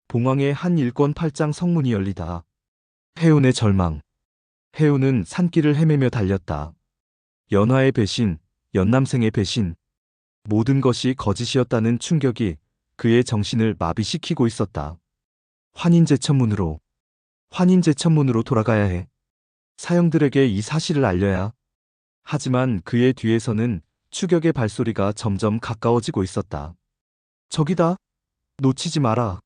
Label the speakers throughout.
Speaker 1: 봉황의 한 일권 8장 성문이 열리다. 해운의 절망. 해운은 산길을 헤매며 달렸다. 연화의 배신, 연남생의 배신. 모든 것이 거짓이었다는 충격이 그의 정신을 마비시키고 있었다. 환인제천문으로 돌아가야 해. 사형들에게 이 사실을 알려야. 하지만 그의 뒤에서는 추격의 발소리가 점점 가까워지고 있었다. 저기다. 놓치지 마라.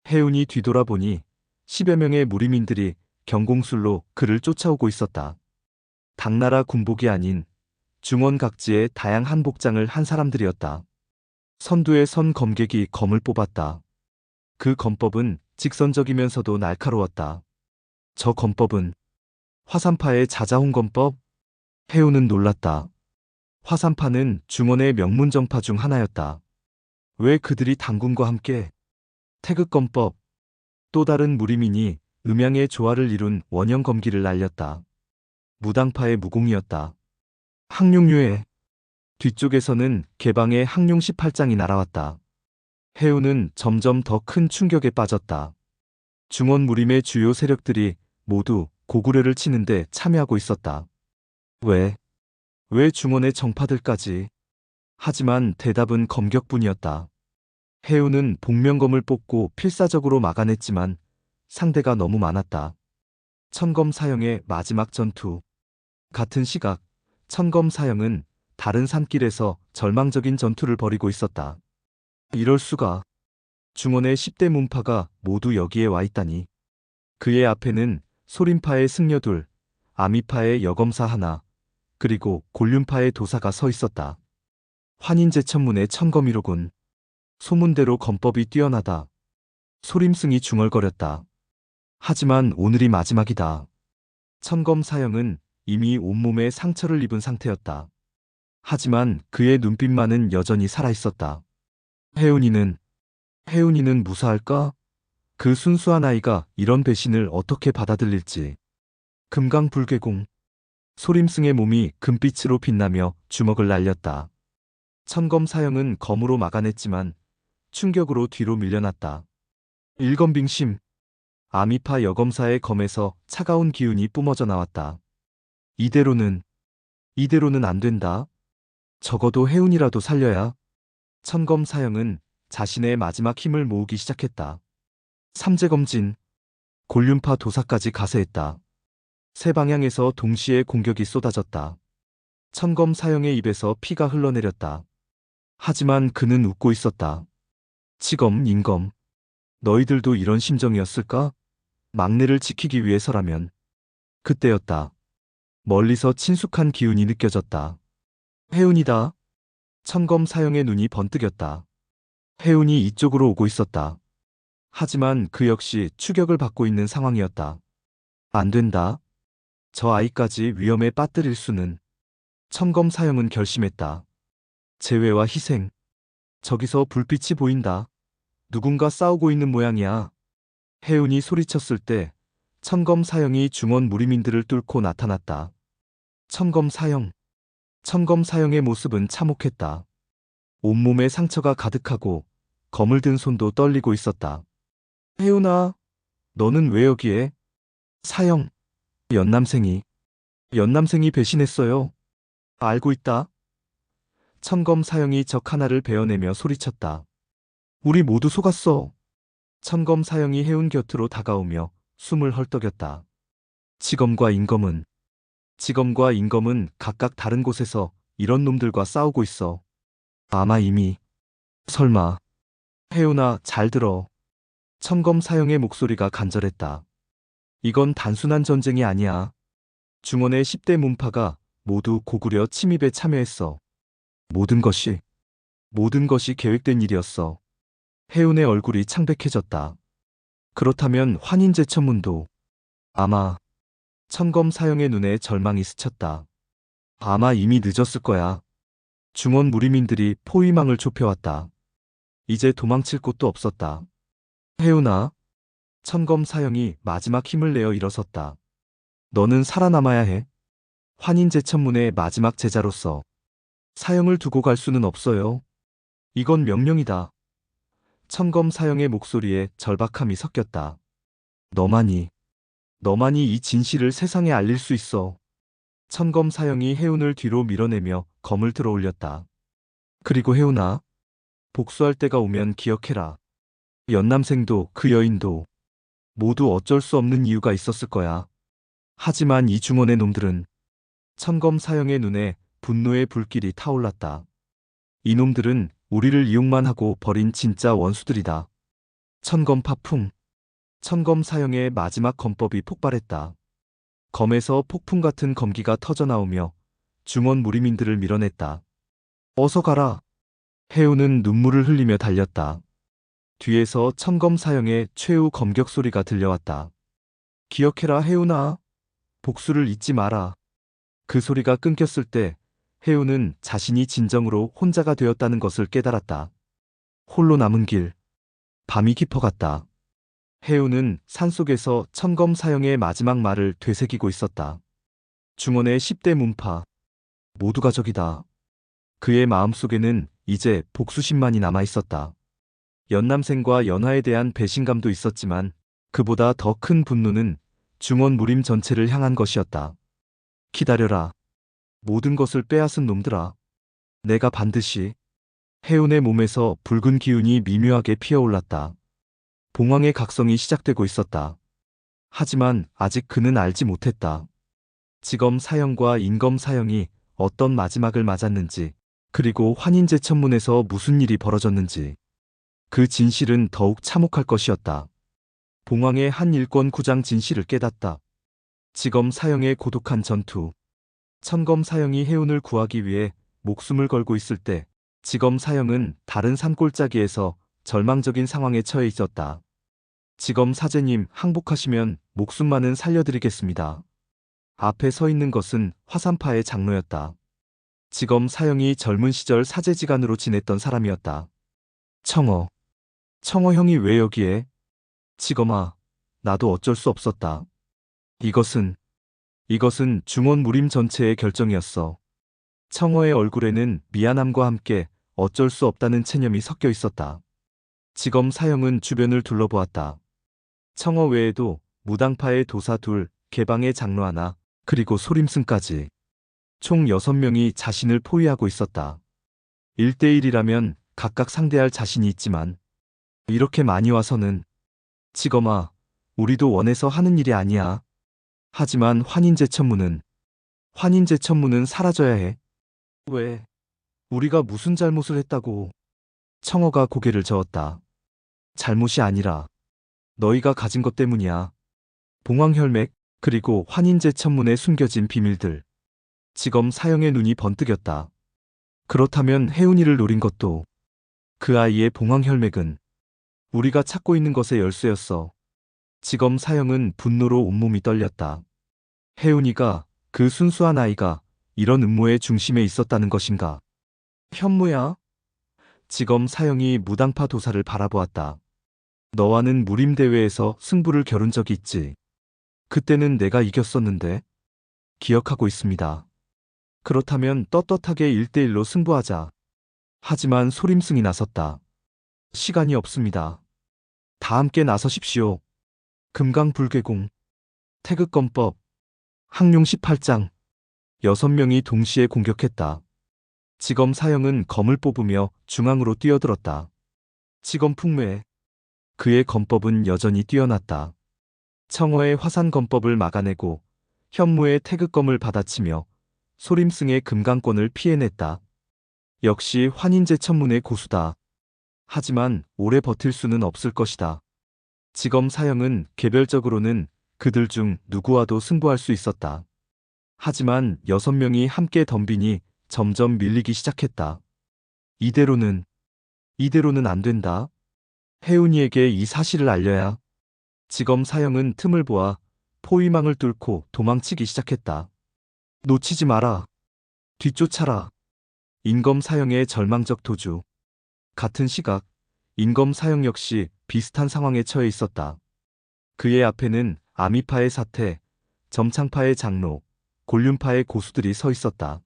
Speaker 1: 해운이 뒤돌아보니 10여 명의 무리민들이 경공술로 그를 쫓아오고 있었다. 당나라 군복이 아닌 중원각지의 다양한 복장을 한 사람들이었다. 선두에 선 검객이 검을 뽑았다. 그 검법은 직선적이면서도 날카로웠다. 저 검법은 화산파의 자자홍검법? 해운은 놀랐다. 화산파는 중원의 명문정파 중 하나였다. 왜 그들이 당군과 함께? 태극검법. 또 다른 무리민이 음양의 조화를 이룬 원형검기를 날렸다. 무당파의 무공이었다. 항룡유의 뒤쪽에서는 개방의 항룡 18장이 날아왔다. 해운은 점점 더 큰 충격에 빠졌다. 중원 무림의 주요 세력들이 모두 고구려를 치는데 참여하고 있었다. 왜 중원의 정파들까지? 하지만 대답은 검격뿐이었다. 해운은 복명검을 뽑고 필사적으로 막아냈지만 상대가 너무 많았다. 천검 사형의 마지막 전투. 같은 시각, 천검 사형은 다른 산길에서 절망적인 전투를 벌이고 있었다. 이럴 수가. 중원의 10대 문파가 모두 여기에 와 있다니. 그의 앞에는 소림파의 승려둘, 아미파의 여검사 하나, 그리고 곤륜파의 도사가 서 있었다. 환인제천문의 천검이로군. 소문대로 검법이 뛰어나다. 소림승이 중얼거렸다. 하지만 오늘이 마지막이다. 천검 사형은 이미 온몸에 상처를 입은 상태였다. 하지만 그의 눈빛만은 여전히 살아있었다. 해운이는 무사할까? 그 순수한 아이가 이런 배신을 어떻게 받아들일지. 금강불개공. 소림승의 몸이 금빛으로 빛나며 주먹을 날렸다. 천검 사형은 검으로 막아냈지만 충격으로 뒤로 밀려났다. 일검빙심. 아미파 여검사의 검에서 차가운 기운이 뿜어져 나왔다. 이대로는 안 된다. 적어도 해운이라도 살려야. 천검 사형은 자신의 마지막 힘을 모으기 시작했다. 삼재검진. 곤륜파 도사까지 가세했다. 세 방향에서 동시에 공격이 쏟아졌다. 천검 사형의 입에서 피가 흘러내렸다. 하지만 그는 웃고 있었다. 치검, 인검. 너희들도 이런 심정이었을까? 막내를 지키기 위해서라면. 그때였다. 멀리서 친숙한 기운이 느껴졌다. 해운이다. 천검 사형의 눈이 번뜩였다. 해운이 이쪽으로 오고 있었다. 하지만 그 역시 추격을 받고 있는 상황이었다. 안 된다. 저 아이까지 위험에 빠뜨릴 수는. 천검 사형은 결심했다. 재회와 희생. 저기서 불빛이 보인다. 누군가 싸우고 있는 모양이야. 해운이 소리쳤을 때 천검 사형이 중원 무리민들을 뚫고 나타났다. 천검 사형의 모습은 참혹했다. 온몸에 상처가 가득하고 검을 든 손도 떨리고 있었다. 해운아, 너는 왜 여기에? 사형. 연남생이 배신했어요. 알고 있다. 천검 사형이 적 하나를 베어내며 소리쳤다. 우리 모두 속았어. 천검 사형이 해운 곁으로 다가오며 숨을 헐떡였다. 지검과 인검은 각각 다른 곳에서 이런 놈들과 싸우고 있어. 아마 이미. 설마. 해운아, 잘 들어. 천검 사형의 목소리가 간절했다. 이건 단순한 전쟁이 아니야. 중원의 10대 문파가 모두 고구려 침입에 참여했어. 모든 것이 계획된 일이었어. 해운의 얼굴이 창백해졌다. 그렇다면 환인제천문도. 아마. 천검 사형의 눈에 절망이 스쳤다. 아마 이미 늦었을 거야. 중원 무리민들이 포위망을 좁혀왔다. 이제 도망칠 곳도 없었다. 해운아. 천검 사형이 마지막 힘을 내어 일어섰다. 너는 살아남아야 해. 환인제천문의 마지막 제자로서. 사형을 두고 갈 수는 없어요. 이건 명령이다. 천검 사형의 목소리에 절박함이 섞였다. 너만이 이 진실을 세상에 알릴 수 있어. 천검 사형이 해운을 뒤로 밀어내며 검을 들어 올렸다. 그리고 해운아, 복수할 때가 오면 기억해라. 연남생도 그 여인도 모두 어쩔 수 없는 이유가 있었을 거야. 하지만 이 중원의 놈들은 천검 사형의 눈에 분노의 불길이 타올랐다. 이놈들은 우리를 이용만 하고 버린 진짜 원수들이다. 천검 파풍. 천검 사형의 마지막 검법이 폭발했다. 검에서 폭풍 같은 검기가 터져나오며 중원 무리민들을 밀어냈다. 어서 가라. 해우는 눈물을 흘리며 달렸다. 뒤에서 천검 사형의 최후 검격 소리가 들려왔다. 기억해라 해우나. 복수를 잊지 마라. 그 소리가 끊겼을 때 해우는 자신이 진정으로 혼자가 되었다는 것을 깨달았다. 홀로 남은 길. 밤이 깊어갔다. 해우는 산속에서 천검 사형의 마지막 말을 되새기고 있었다. 중원의 10대 문파. 모두가 적이다. 그의 마음속에는 이제 복수심만이 남아있었다. 연남생과 연화에 대한 배신감도 있었지만 그보다 더 큰 분노는 중원 무림 전체를 향한 것이었다. 기다려라. 모든 것을 빼앗은 놈들아. 내가 반드시. 해운의 몸에서 붉은 기운이 미묘하게 피어올랐다. 봉황의 각성이 시작되고 있었다. 하지만 아직 그는 알지 못했다. 지검 사형과 인검 사형이 어떤 마지막을 맞았는지, 그리고 환인제천문에서 무슨 일이 벌어졌는지. 그 진실은 더욱 참혹할 것이었다. 봉황의 한 일권 구장 진실을 깨닫다. 지검 사형의 고독한 전투. 천검 사형이 해운을 구하기 위해 목숨을 걸고 있을 때 지검 사형은 다른 산골짜기에서 절망적인 상황에 처해 있었다. 지검 사제님, 항복하시면 목숨만은 살려드리겠습니다. 앞에 서 있는 것은 화산파의 장로였다. 지검 사형이 젊은 시절 사제지간으로 지냈던 사람이었다. 청어 형이 왜 여기에? 지검아, 나도 어쩔 수 없었다. 이것은 중원 무림 전체의 결정이었어. 청어의 얼굴에는 미안함과 함께 어쩔 수 없다는 체념이 섞여 있었다. 지검 사형은 주변을 둘러보았다. 청어 외에도 무당파의 도사 둘, 개방의 장로 하나, 그리고 소림승까지. 총 6명이 자신을 포위하고 있었다. 1대1이라면 각각 상대할 자신이 있지만 이렇게 많이 와서는. 지검아, 우리도 원해서 하는 일이 아니야. 하지만 환인제천문은 사라져야 해. 왜? 우리가 무슨 잘못을 했다고? 청어가 고개를 저었다. 잘못이 아니라 너희가 가진 것 때문이야. 봉황혈맥, 그리고 환인제천문에 숨겨진 비밀들. 지검 사형의 눈이 번뜩였다. 그렇다면 해운이를 노린 것도 그 아이의 봉황혈맥은 우리가 찾고 있는 것의 열쇠였어. 지검 사형은 분노로 온몸이 떨렸다. 해운이가, 그 순수한 아이가 이런 음모의 중심에 있었다는 것인가? 현무야? 지검 사형이 무당파 도사를 바라보았다. 너와는 무림대회에서 승부를 겨룬 적이 있지. 그때는 내가 이겼었는데. 기억하고 있습니다. 그렇다면 떳떳하게 1대1로 승부하자. 하지만 소림승이 나섰다. 시간이 없습니다. 다 함께 나서십시오. 금강불개공, 태극검법, 항룡 18장. 6명이 동시에 공격했다. 지검 사형은 검을 뽑으며 중앙으로 뛰어들었다. 지검 풍매. 그의 검법은 여전히 뛰어났다. 청어의 화산검법을 막아내고 현무의 태극검을 받아치며 소림승의 금강권을 피해냈다. 역시 환인제천문의 고수다. 하지만 오래 버틸 수는 없을 것이다. 지검 사형은 개별적으로는 그들 중 누구와도 승부할 수 있었다. 하지만 6명이 함께 덤비니 점점 밀리기 시작했다. 이대로는 안 된다. 해운이에게 이 사실을 알려야. 지검 사형은 틈을 보아 포위망을 뚫고 도망치기 시작했다. 놓치지 마라. 뒤쫓아라. 인검 사형의 절망적 도주. 같은 시각, 인검 사형 역시 비슷한 상황에 처해 있었다. 그의 앞에는 아미파의 사태, 점창파의 장로, 곤륜파의 고수들이 서 있었다.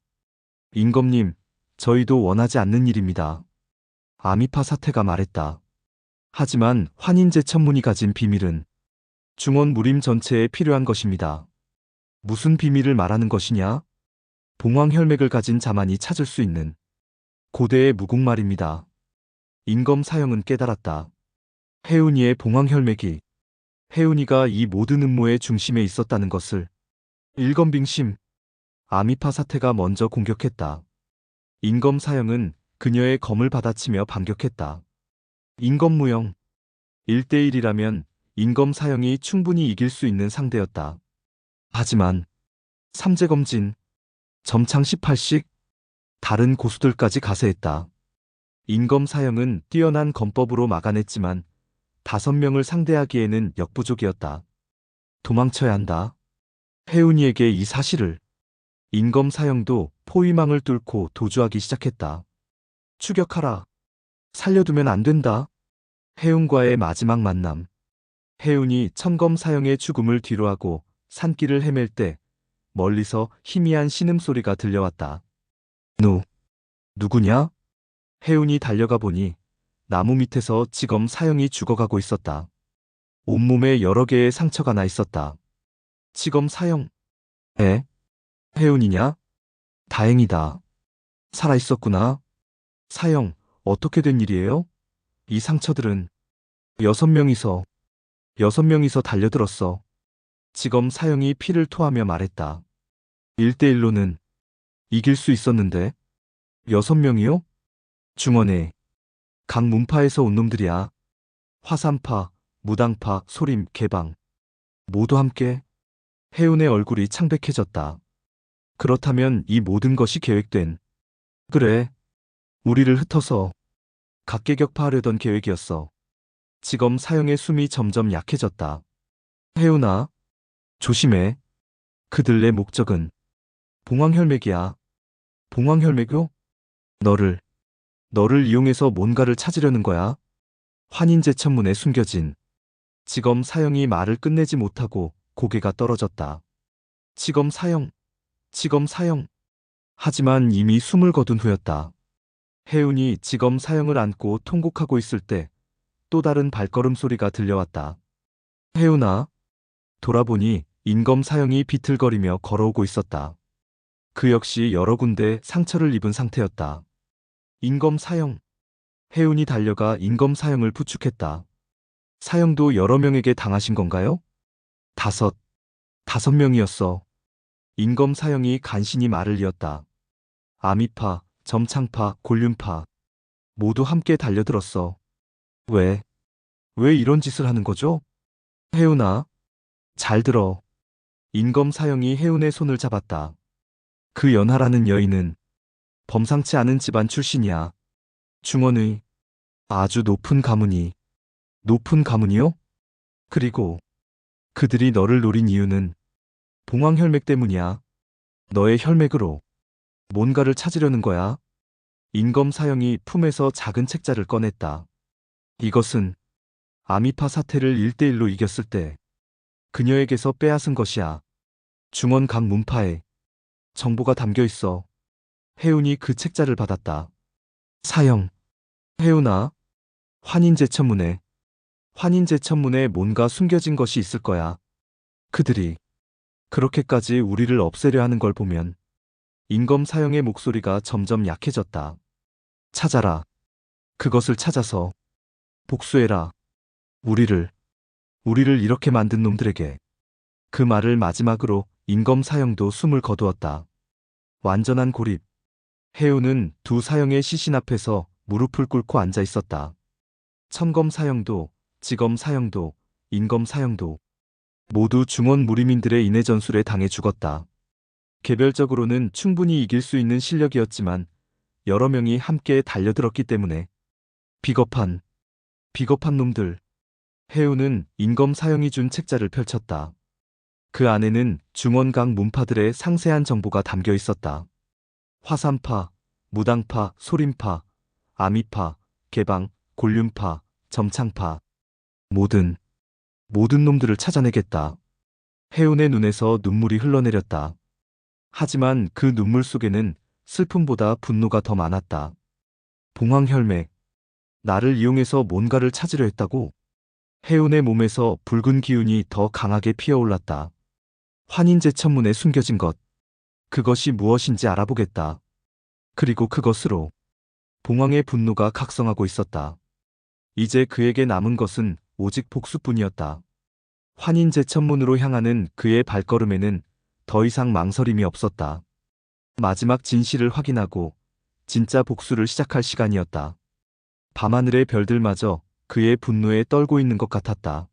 Speaker 1: 인검님, 저희도 원하지 않는 일입니다. 아미파 사태가 말했다. 하지만 환인제천문이 가진 비밀은 중원 무림 전체에 필요한 것입니다. 무슨 비밀을 말하는 것이냐? 봉황혈맥을 가진 자만이 찾을 수 있는 고대의 무궁말입니다. 인검사형은 깨달았다. 혜운이의 봉황혈맥이 혜운이가 이 모든 음모의 중심에 있었다는 것을. 일검빙심, 아미파 사태가 먼저 공격했다. 인검사형은 그녀의 검을 받아치며 반격했다. 인검무영, 1대1이라면 인검사형이 충분히 이길 수 있는 상대였다. 하지만 삼재검진, 점창 18식, 다른 고수들까지 가세했다. 인검사형은 뛰어난 검법으로 막아냈지만 5명을 상대하기에는 역부족이었다. 도망쳐야 한다. 혜운이에게 이 사실을. 인검사형도 포위망을 뚫고 도주하기 시작했다. 추격하라. 살려두면 안 된다. 혜운과의 마지막 만남. 혜운이 천검사형의 죽음을 뒤로하고 산길을 헤맬 때 멀리서 희미한 신음소리가 들려왔다. 누구냐? 혜운이 달려가 보니 나무 밑에서 지검 사형이 죽어가고 있었다. 온몸에 여러 개의 상처가 나 있었다. 지검 사형. 혜운이냐? 다행이다. 살아있었구나. 사형, 어떻게 된 일이에요? 이 상처들은 6명이서 달려들었어. 지검 사형이 피를 토하며 말했다. 1대1로는 이길 수 있었는데 6명이요? 중원에 각 문파에서 온 놈들이야. 화산파, 무당파, 소림, 개방. 모두 함께. 혜운의 얼굴이 창백해졌다. 그렇다면 이 모든 것이 계획된. 그래. 우리를 흩어서 각계격파하려던 계획이었어. 지검 사형의 숨이 점점 약해졌다. 혜운아, 조심해. 그들의 목적은 봉황혈맥이야. 봉황혈맥요? 너를 이용해서 뭔가를 찾으려는 거야. 환인제천문에 숨겨진. 지검 사형이 말을 끝내지 못하고 고개가 떨어졌다. 지검 사형. 하지만 이미 숨을 거둔 후였다. 혜운이 지검 사형을 안고 통곡하고 있을 때 또 다른 발걸음 소리가 들려왔다. 혜운아. 돌아보니 인검 사형이 비틀거리며 걸어오고 있었다. 그 역시 여러 군데 상처를 입은 상태였다. 인검 사형. 혜운이 달려가 인검 사형을 부축했다. 사형도 여러 명에게 당하신 건가요? 5명이었어. 인검 사형이 간신히 말을 이었다. 아미파, 점창파, 곤륜파 모두 함께 달려들었어. 왜 이런 짓을 하는 거죠? 혜운아, 잘 들어. 인검 사형이 혜운의 손을 잡았다. 그 연하라는 여인은 범상치 않은 집안 출신이야. 중원의 아주 높은 가문이. 높은 가문이요? 그리고 그들이 너를 노린 이유는 봉황혈맥 때문이야. 너의 혈맥으로 뭔가를 찾으려는 거야. 인검 사형이 품에서 작은 책자를 꺼냈다. 이것은 아미파 사태를 1대1로 이겼을 때 그녀에게서 빼앗은 것이야. 중원 각 문파에 정보가 담겨 있어. 혜운이 그 책자를 받았다. 사형. 혜운아, 환인제천문에 뭔가 숨겨진 것이 있을 거야. 그들이 그렇게까지 우리를 없애려 하는 걸 보면. 인검 사형의 목소리가 점점 약해졌다. 찾아라. 그것을 찾아서 복수해라. 우리를 이렇게 만든 놈들에게. 그 말을 마지막으로 인검 사형도 숨을 거두었다. 완전한 고립. 혜운은 두 사형의 시신 앞에서 무릎을 꿇고 앉아 있었다. 천검 사형도, 지검 사형도, 인검 사형도 모두 중원 무림인들의 인해 전술에 당해 죽었다. 개별적으로는 충분히 이길 수 있는 실력이었지만 여러 명이 함께 달려들었기 때문에. 비겁한 놈들. 혜운은 인검 사형이 준 책자를 펼쳤다. 그 안에는 중원각 문파들의 상세한 정보가 담겨 있었다. 화산파, 무당파, 소림파, 아미파, 개방, 곤륜파, 점창파. 모든 놈들을 찾아내겠다. 혜운의 눈에서 눈물이 흘러내렸다. 하지만 그 눈물 속에는 슬픔보다 분노가 더 많았다. 봉황혈맥. 나를 이용해서 뭔가를 찾으려 했다고? 해운의 몸에서 붉은 기운이 더 강하게 피어올랐다. 환인제천문에 숨겨진 것. 그것이 무엇인지 알아보겠다. 그리고 그것으로 봉황의 분노가 각성하고 있었다. 이제 그에게 남은 것은 오직 복수뿐이었다. 환인제천문으로 향하는 그의 발걸음에는 더 이상 망설임이 없었다. 마지막 진실을 확인하고 진짜 복수를 시작할 시간이었다. 밤하늘의 별들마저 그의 분노에 떨고 있는 것 같았다.